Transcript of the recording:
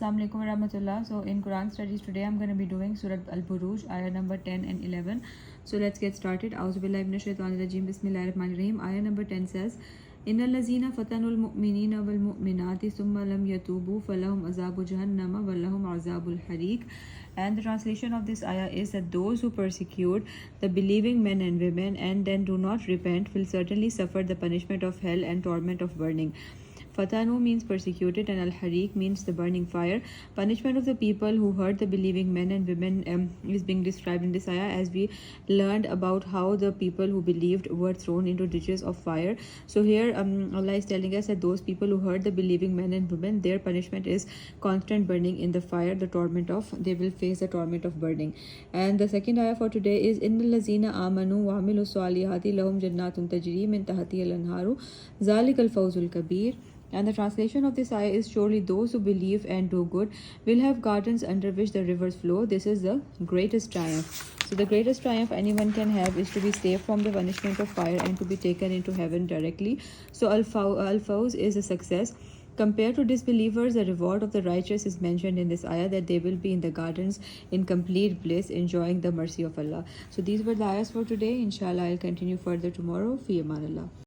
Assalamu alaikum warahmatullah. So in Quran studies today I'm going to be doing Surah Al-Buruj, ayah number 10 and 11. So let's get started. A'udhu billahi minash shaitanir rajim. Bismillahir rahmanir rahim. Ayah number 10 says, Innal lazina fatanul mu'minina wal mu'minati thumma lam yatubu falahum azabu jahannama walahum azabul hariq. And the translation of this ayah is that those who persecute the believing men and women and then do not repent will certainly suffer the punishment of hell and torment of burning. Fatanu means persecuted and Al-Hariq means the burning fire. Punishment of the people who hurt the believing men and women is being described in this ayah, as we learned about how the people who believed were thrown into ditches of fire. So here Allah is telling us that those people who hurt the believing men and women, their punishment is constant burning in the fire, they will face the torment of burning. And the second ayah for today is Innal lazina amanu wa amilu salihati lahum jannatun tajri min tahtiha al-anharu zalikal fawzul kabir. And the translation of this ayah is, surely those who believe and do good will have gardens under which the rivers flow. This is the greatest triumph. So the greatest triumph anyone can have is to be saved from the punishment of fire and to be taken into heaven directly. So Al-Fawz is a success. Compared to disbelievers, the reward of the righteous is mentioned in this ayah, that they will be in the gardens in complete bliss, enjoying the mercy of Allah. So these were the ayahs for today. Inshallah, I'll continue further tomorrow. Fi amanallah.